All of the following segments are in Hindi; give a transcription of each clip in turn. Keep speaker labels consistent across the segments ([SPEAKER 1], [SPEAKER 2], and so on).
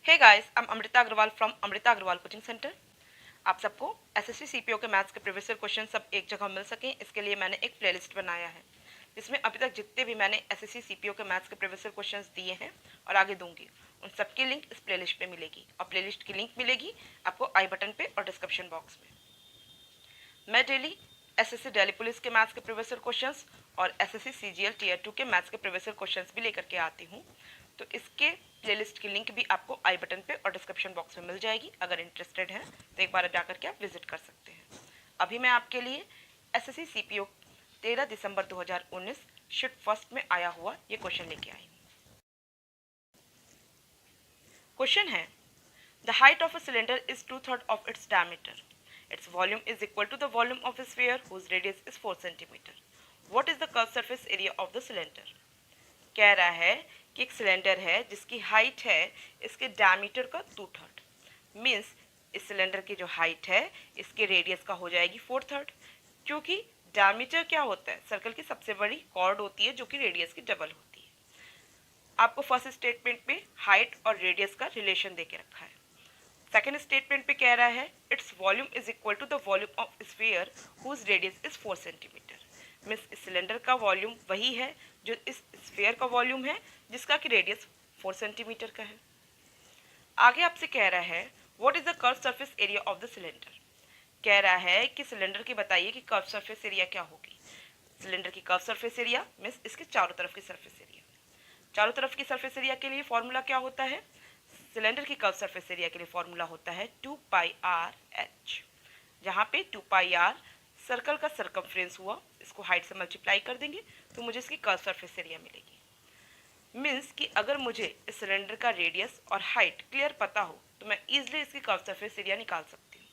[SPEAKER 1] Hey guys, I am Amrita Agarwal from Amrita Agarwal coaching centre. आप सबको एसएससी सीपीओ के मैथ्स के प्रीवियस ईयर क्वेश्चन सब एक जगह मिल सकें, इसके लिए मैंने एक प्लेलिस्ट बनाया है जिसमें अभी तक जितने भी मैंने एसएससी सीपीओ के मैथ्स के प्रीवियस ईयर क्वेश्चंस दिए हैं और आगे दूंगी, उन सबकी लिंक इस प्लेलिस्ट पे मिलेगी और प्लेलिस्ट की लिंक मिलेगी आपको आई बटन पे और डिस्क्रिप्शन बॉक्स में। मैं डेली एसएससी दिल्ली पुलिस के मैथ्स के प्रीवियस ईयर क्वेश्चंस और एसएससी सीजीएल टियर 2 के मैथ्स के प्रीवियस ईयर क्वेश्चंस भी लेकर के आती हूँ, तो इसके प्लेलिस्ट की लिंक भी आपको आई बटन पे और डिस्क्रिप्शन बॉक्स में मिल जाएगी। अगर इंटरेस्टेड हैं तो एक बार जाकर के आप विजिट कर सकते हैं। अभी मैं आपके लिए एसएससी सीपीओ 13 दिसंबर 2019 शिफ्ट फर्स्ट में आया हुआ ये क्वेश्चन लेके आई हूँ। क्वेश्चन है, the height of a cylinder is 2/3 of its diameter. Its volume is equal to the volume of a sphere whose radius is 4 cm. What is the curved surface area of the cylinder? कह रहा है कि एक सिलेंडर है जिसकी हाइट है इसके डायमीटर का 2/3, मीन्स इस सिलेंडर की जो हाइट है इसके रेडियस का हो जाएगी 4/3, क्योंकि डायमीटर क्या होता है, सर्कल की सबसे बड़ी कॉर्ड होती है जो कि रेडियस की डबल होती है। आपको फर्स्ट स्टेटमेंट में हाइट और रेडियस का रिलेशन देके रखा है। सेकेंड स्टेटमेंट पे कह रहा है it's volume is equal to the volume of sphere whose radius is 4 centimetre, means इस सिलेंडर का वॉल्यूम वही है जो इस स्फीयर का वॉल्यूम है जिसका कि रेडियस 4 सेंटीमीटर का है। आगे आपसे कह रहा है what is the curve surface area of the cylinder. कह रहा है कि सिलेंडर की बताइए कि कर्व सरफेस एरिया क्या होगी। सिलेंडर की कर्व सरफेस एरिया मीन्स इसके चारों तरफ की सरफेस एरिया। चारों तरफ की सरफेस एरिया के लिए फॉर्मूला क्या होता है, सिलेंडर की कर्व सरफेस एरिया के लिए फॉर्मूला होता है 2πr/h, जहाँ पे 2πr सर्कल का सर्कमफ्रेंस हुआ, इसको हाइट से मल्टीप्लाई कर देंगे तो मुझे इसकी कर्व सरफेस एरिया मिलेगी। मीन्स कि अगर मुझे इस सिलेंडर का रेडियस और हाइट क्लियर पता हो तो मैं ईजिली इसकी कर्व सरफेस एरिया निकाल सकती हूँ।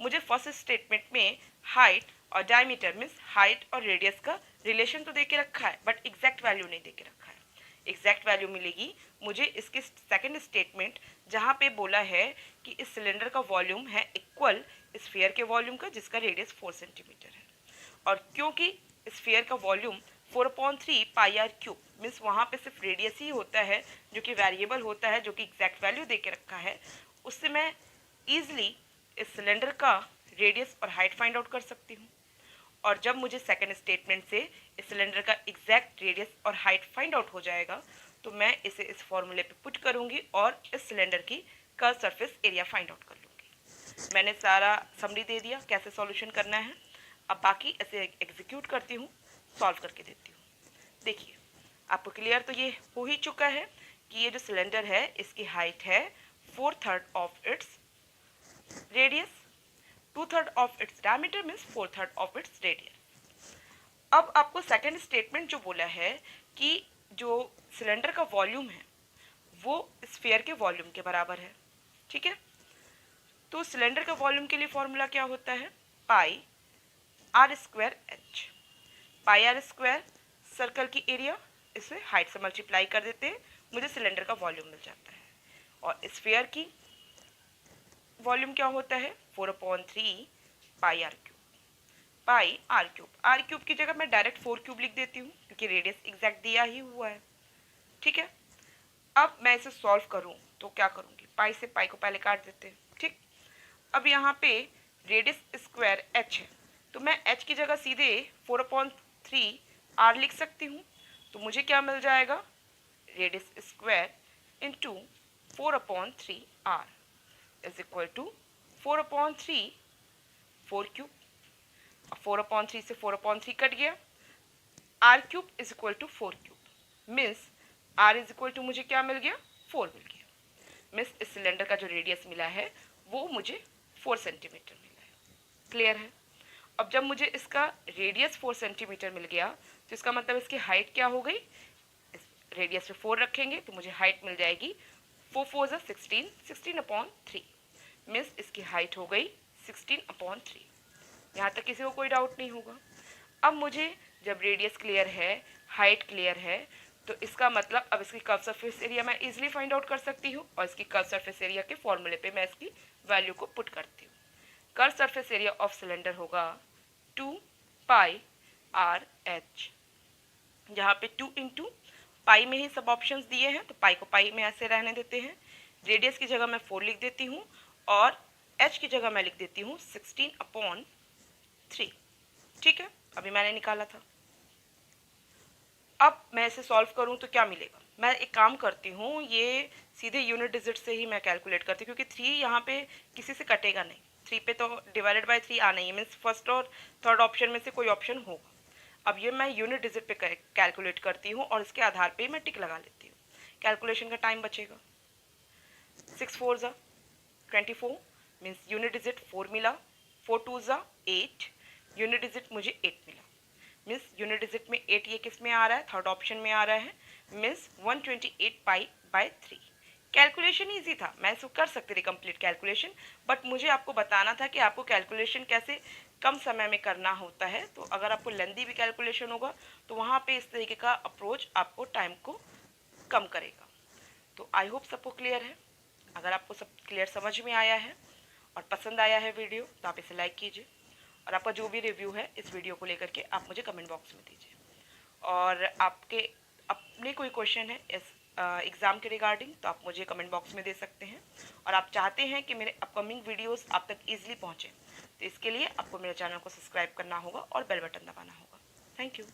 [SPEAKER 1] मुझे फर्स्ट स्टेटमेंट में हाइट और डायमीटर मीन्स हाइट और रेडियस का रिलेशन तो दे के रखा है बट एग्जैक्ट वैल्यू नहीं दे के रखा है। एग्जैक्ट वैल्यू मिलेगी मुझे इसके सेकंड स्टेटमेंट जहाँ पे बोला है कि इस सिलेंडर का वॉल्यूम है इक्वल स्फीयर के वॉल्यूम का जिसका रेडियस 4 सेंटीमीटर है, और क्योंकि स्फीयर का वॉल्यूम 4/3 πr³ मीन्स वहाँ पे सिर्फ रेडियस ही होता है जो कि वेरिएबल होता है, जो कि एग्जैक्ट वैल्यू दे के रखा है, उससे मैं ईजिली इस सिलेंडर का रेडियस और हाइट फाइंड आउट कर सकती हूँ। और जब मुझे सेकंड स्टेटमेंट से इस सिलेंडर का एग्जैक्ट रेडियस और हाइट फाइंड आउट हो जाएगा तो मैं इसे इस फॉर्मूले पे पुट करूँगी और इस सिलेंडर की curve surface area find out कर लूँगी। मैंने सारा समरी दे दिया कैसे सॉल्यूशन करना है, अब बाकी ऐसे एग्जीक्यूट करती हूँ, सॉल्व करके देती हूँ। देखिए आपको क्लियर तो ये हो ही चुका है कि ये जो सिलेंडर है इसकी हाइट है 4/3 of its radius, 2/3 of its diameter means 4/3 of its radius. अब आपको सेकेंड स्टेटमेंट जो बोला है कि जो सिलेंडर का वॉल्यूम है वो स्फीयर के वॉल्यूम के बराबर है, ठीक है। तो सिलेंडर का वॉल्यूम के लिए फॉर्मूला क्या होता है, πr²h। πr² सर्कल की एरिया, इसे हाइट से मल्टीप्लाई कर देते हैं, मुझे सिलेंडर का वॉल्यूम मिल जाता है। और स्फीयर की वॉल्यूम क्या होता है 4/3 πr³। r³ की जगह मैं डायरेक्ट 4³ लिख देती हूँ क्योंकि रेडियस एग्जैक्ट दिया ही हुआ है, ठीक है। अब मैं इसे सॉल्व करूँ तो क्या करूँगी, पाई से पाई को पहले काट देते हैं, ठीक। अब यहाँ पे रेडियस स्क्वायर h है तो मैं h की जगह सीधे 4/3 r लिख सकती हूँ, तो मुझे क्या मिल जाएगा, radius square into 4/3 r is equal to 4/3 4³। 4/3 से 4/3 कट गया, r³ is equal to 4³ means r is equal to मुझे क्या मिल गया, 4 मिल गया। मीन्स इस सिलेंडर का जो रेडियस मिला है वो मुझे 4 सेंटीमीटर मिला है। क्लियर है। अब जब मुझे इसका रेडियस 4 सेंटीमीटर मिल गया तो इसका मतलब इसकी हाइट क्या हो गई, इस रेडियस पे 4 रखेंगे तो मुझे हाइट मिल जाएगी 4 4 16, 16/3 मीन्स इसकी हाइट हो गई 16/3। यहाँ तक किसी को कोई डाउट नहीं होगा। अब मुझे जब रेडियस क्लियर है, हाइट क्लियर है, तो इसका मतलब अब इसकी कर्व सरफेस एरिया मैं इजीली फाइंड आउट कर सकती हूँ और इसकी कर्व सरफेस एरिया के फॉर्मूले पे मैं इसकी वैल्यू को पुट करती हूँ। Curve surface area of cylinder होगा 2πr/h, जहाँ पे 2 इंटू पाई में ही सब ऑप्शंस दिए हैं तो पाई को पाई में ऐसे रहने देते हैं, रेडियस की जगह मैं 4 लिख देती हूँ और h की जगह मैं लिख देती हूँ 16/3। ठीक है, अभी मैंने निकाला था। अब मैं इसे सॉल्व करूं तो क्या मिलेगा, मैं एक काम करती हूँ, ये सीधे यूनिट डिजिट से ही मैं कैलकुलेट करती हूँ, क्योंकि 3 यहाँ पे किसी से कटेगा नहीं, 3 पे तो डिवाइडेड बाय 3 आना ही है, मीन्स फर्स्ट और थर्ड ऑप्शन में से कोई ऑप्शन होगा। अब ये मैं यूनिट डिजिट पे कैलकुलेट करती हूँ और इसके आधार पे मैं टिक लगा लेती हूँ, कैलकुलेशन का टाइम बचेगा। 6 4 ज़ा 24 मीन्स यूनिट डिजिट 4 मिला, 4 2 ज़ा 8, यूनिट डिजिट मुझे 8 मिला, मीन्स यूनिट डिजिट में 8 ये किस में आ रहा है, थर्ड ऑप्शन में आ रहा है, means 128 pi by 3। Calculation easy था, मैं इसको कर सकती थी कंप्लीट कैलकुलेशन, बट मुझे आपको बताना था कि आपको कैलकुलेशन कैसे कम समय में करना होता है। तो अगर आपको लेंदी भी कैलकुलेशन होगा तो वहाँ पे इस तरीके का अप्रोच आपको टाइम को कम करेगा। तो आई होप सबको क्लियर है। अगर आपको सब क्लियर समझ में आया है और पसंद आया है वीडियो तो आप इसे लाइक कीजिए, और आपका जो भी रिव्यू है इस वीडियो को लेकर के आप मुझे कमेंट बॉक्स में दीजिए। और आपके अपने कोई क्वेश्चन है इस एग्ज़ाम के रिगार्डिंग तो आप मुझे कमेंट बॉक्स में दे सकते हैं। और आप चाहते हैं कि मेरे अपकमिंग वीडियोस आप तक ईजिली पहुँचें तो इसके लिए आपको मेरे चैनल को सब्सक्राइब करना होगा और बेल बटन दबाना होगा। Thank you.